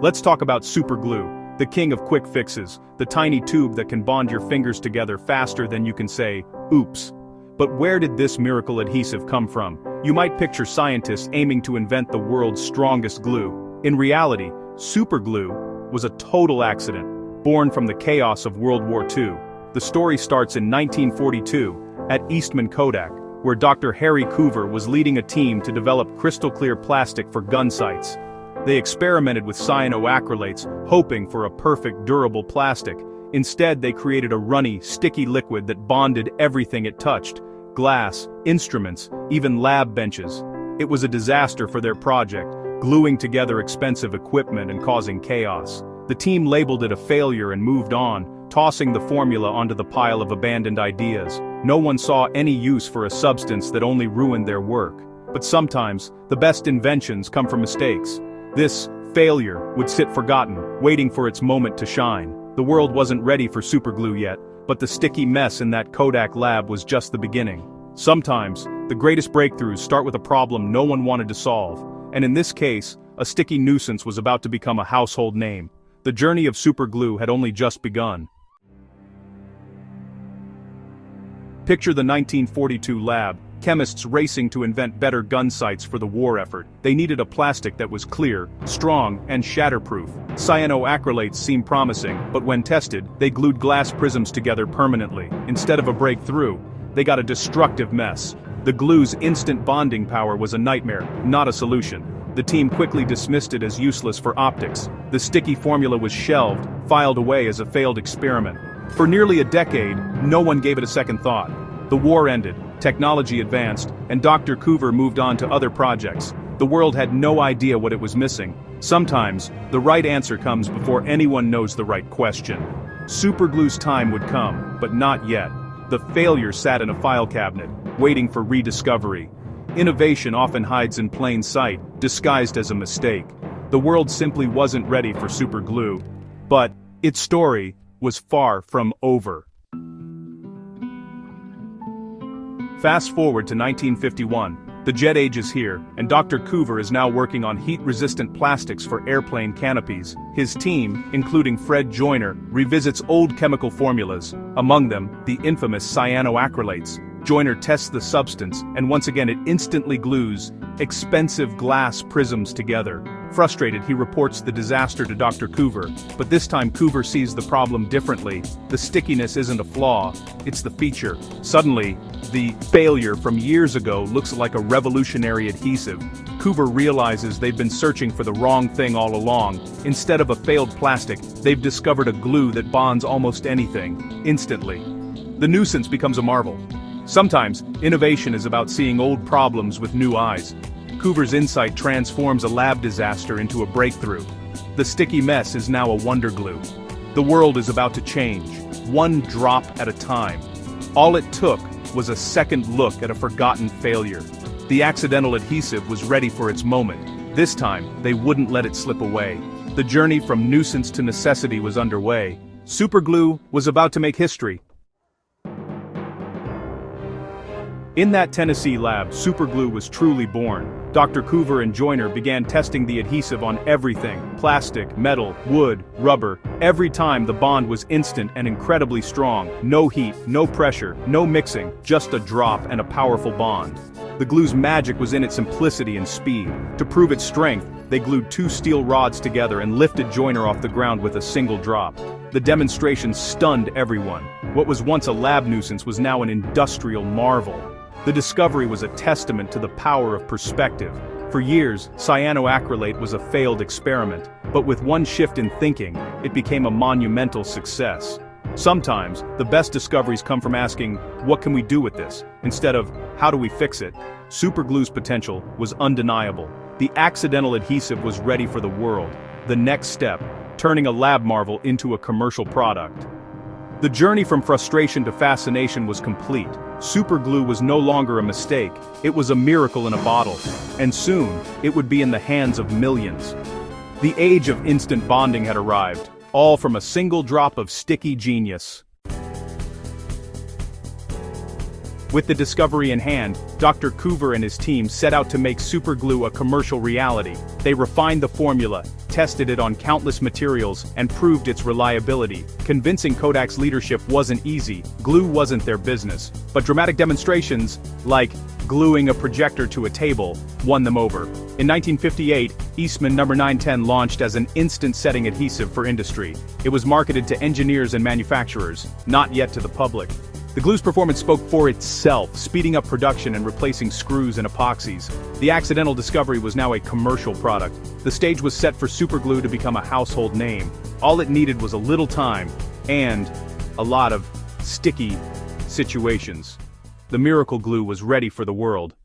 Let's talk about super glue, the king of quick fixes, the tiny tube that can bond your fingers together faster than you can say, oops. But where did this miracle adhesive come from? You might picture scientists aiming to invent the world's strongest glue. In reality, super glue was a total accident, born from the chaos of World War II. The story starts in 1942, at Eastman Kodak, where Dr. Harry Coover was leading a team to develop crystal-clear plastic for gun sights. They experimented with cyanoacrylates, hoping for a perfect durable plastic. Instead, they created a runny, sticky liquid that bonded everything it touched: glass, instruments, even lab benches. It was a disaster for their project, gluing together expensive equipment and causing chaos. The team labeled it a failure and moved on, tossing the formula onto the pile of abandoned ideas. No one saw any use for a substance that only ruined their work. But sometimes, the best inventions come from mistakes. This failure would sit forgotten, waiting for its moment to shine. The world wasn't ready for superglue yet, but the sticky mess in that Kodak lab was just the beginning. Sometimes, the greatest breakthroughs start with a problem no one wanted to solve, and in this case, a sticky nuisance was about to become a household name. The journey of superglue had only just begun. Picture the 1942 lab, chemists racing to invent better gun sights for the war effort. They needed a plastic that was clear, strong, and shatterproof. Cyanoacrylates seemed promising, but when tested, they glued glass prisms together permanently. Instead of a breakthrough, they got a destructive mess. The glue's instant bonding power was a nightmare, not a solution. The team quickly dismissed it as useless for optics. The sticky formula was shelved, filed away as a failed experiment. For nearly a decade, no one gave it a second thought. The war ended, technology advanced, and Dr. Coover moved on to other projects. The world had no idea what it was missing. Sometimes, the right answer comes before anyone knows the right question. Superglue's time would come, but not yet. The failure sat in a file cabinet, waiting for rediscovery. Innovation often hides in plain sight, disguised as a mistake. The world simply wasn't ready for superglue. But its story was far from over. Fast forward to 1951, the jet age is here, and Dr. Coover is now working on heat-resistant plastics for airplane canopies. His team, including Fred Joyner, revisits old chemical formulas, among them, the infamous cyanoacrylates. Joyner tests the substance, and once again it instantly glues expensive glass prisms together. Frustrated, he reports the disaster to Dr. Coover, but this time Coover sees the problem differently. The stickiness isn't a flaw, it's the feature. Suddenly, the failure from years ago looks like a revolutionary adhesive. Coover realizes they've been searching for the wrong thing all along. Instead of a failed plastic, they've discovered a glue that bonds almost anything, instantly. The nuisance becomes a marvel. Sometimes, innovation is about seeing old problems with new eyes. Coover's insight transforms a lab disaster into a breakthrough. The sticky mess is now a wonder glue. The world is about to change, one drop at a time. All it took was a second look at a forgotten failure. The accidental adhesive was ready for its moment. This time, they wouldn't let it slip away. The journey from nuisance to necessity was underway. Superglue was about to make history. In that Tennessee lab, superglue was truly born. Dr. Coover and Joyner began testing the adhesive on everything: plastic, metal, wood, rubber. Every time the bond was instant and incredibly strong. No heat, no pressure, no mixing, just a drop and a powerful bond. The glue's magic was in its simplicity and speed. To prove its strength, they glued 2 steel rods together and lifted Joyner off the ground with a single drop. The demonstration stunned everyone. What was once a lab nuisance was now an industrial marvel. The discovery was a testament to the power of perspective. For years, cyanoacrylate was a failed experiment, but with one shift in thinking, it became a monumental success. Sometimes, the best discoveries come from asking, what can we do with this, instead of, how do we fix it? Superglue's potential was undeniable. The accidental adhesive was ready for the world. The next step, turning a lab marvel into a commercial product. The journey from frustration to fascination was complete. Superglue was no longer a mistake, it was a miracle in a bottle. And soon, it would be in the hands of millions. The age of instant bonding had arrived, all from a single drop of sticky genius. With the discovery in hand, Dr. Coover and his team set out to make superglue a commercial reality. They refined the formula, tested it on countless materials, and proved its reliability. Convincing Kodak's leadership wasn't easy, glue wasn't their business. But dramatic demonstrations, like gluing a projector to a table, won them over. In 1958, Eastman No. 910 launched as an instant-setting adhesive for industry. It was marketed to engineers and manufacturers, not yet to the public. The glue's performance spoke for itself, speeding up production and replacing screws and epoxies. The accidental discovery was now a commercial product. The stage was set for superglue to become a household name. All it needed was a little time, and a lot of sticky situations. The miracle glue was ready for the world.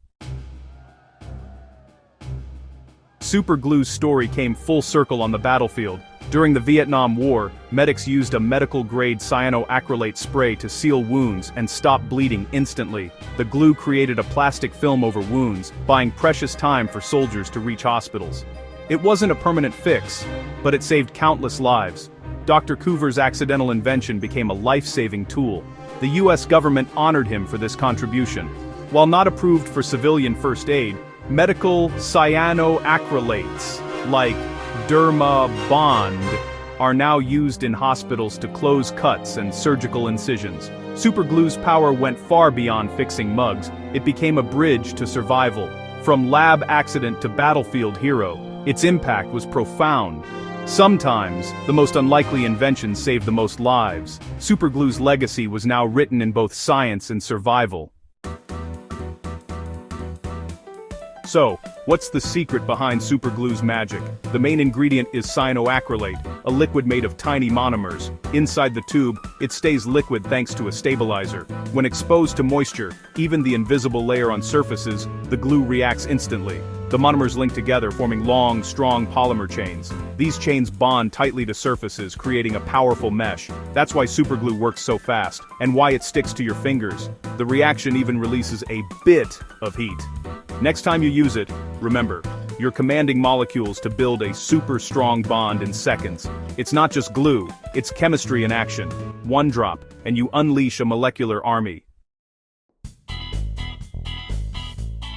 Superglue's story came full circle on the battlefield. During the Vietnam War, medics used a medical-grade cyanoacrylate spray to seal wounds and stop bleeding instantly. The glue created a plastic film over wounds, buying precious time for soldiers to reach hospitals. It wasn't a permanent fix, but it saved countless lives. Dr. Coover's accidental invention became a life-saving tool. The US government honored him for this contribution. While not approved for civilian first aid, medical cyanoacrylates, like Derma Bond, are now used in hospitals to close cuts and surgical incisions. Superglue's power went far beyond fixing mugs. It became a bridge to survival. From lab accident to battlefield hero, its impact was profound. Sometimes, the most unlikely inventions saved the most lives. Superglue's legacy was now written in both science and survival. So, what's the secret behind superglue's magic? The main ingredient is cyanoacrylate, a liquid made of tiny monomers. Inside the tube, it stays liquid thanks to a stabilizer. When exposed to moisture, even the invisible layer on surfaces, the glue reacts instantly. The monomers link together, forming long, strong polymer chains. These chains bond tightly to surfaces, creating a powerful mesh. That's why superglue works so fast, and why it sticks to your fingers. The reaction even releases a bit of heat. Next time you use it, remember, you're commanding molecules to build a super strong bond in seconds. It's not just glue, it's chemistry in action. One drop, and you unleash a molecular army.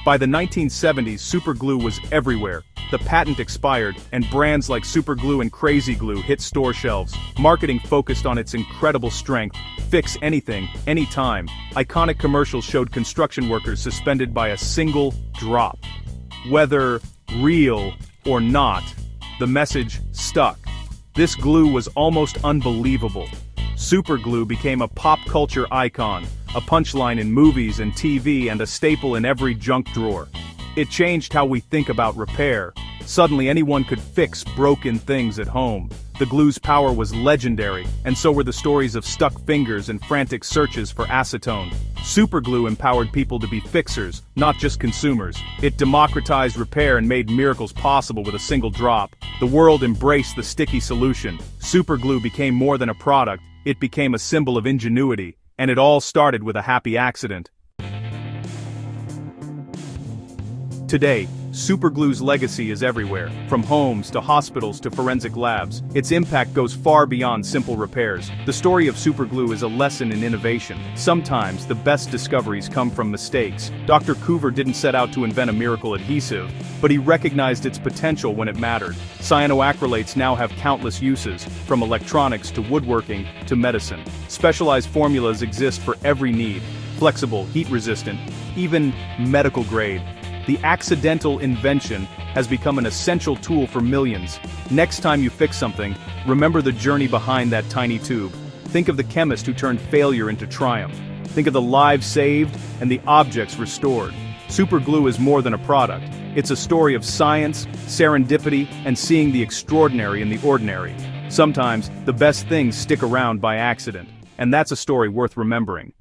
By the 1970s, superglue was everywhere. The patent expired, and brands like Superglue and Crazy Glue hit store shelves. Marketing focused on its incredible strength. Fix anything, anytime. Iconic commercials showed construction workers suspended by a single drop. Whether real or not, the message stuck. This glue was almost unbelievable. Superglue became a pop culture icon, a punchline in movies and TV, and a staple in every junk drawer. It changed how we think about repair. Suddenly anyone could fix broken things at home. The glue's power was legendary, and so were the stories of stuck fingers and frantic searches for acetone. Superglue empowered people to be fixers, not just consumers. It democratized repair and made miracles possible with a single drop. The world embraced the sticky solution. Superglue became more than a product, it became a symbol of ingenuity, and it all started with a happy accident. Today, superglue's legacy is everywhere, from homes to hospitals to forensic labs. Its impact goes far beyond simple repairs. The story of superglue is a lesson in innovation. Sometimes, the best discoveries come from mistakes. Dr. Coover didn't set out to invent a miracle adhesive, but he recognized its potential when it mattered. Cyanoacrylates now have countless uses, from electronics to woodworking to medicine. Specialized formulas exist for every need, flexible, heat-resistant, even medical grade. The accidental invention has become an essential tool for millions. Next time you fix something, remember the journey behind that tiny tube. Think of the chemist who turned failure into triumph. Think of the lives saved and the objects restored. Superglue is more than a product. It's a story of science, serendipity, and seeing the extraordinary in the ordinary. Sometimes, the best things stick around by accident, and that's a story worth remembering.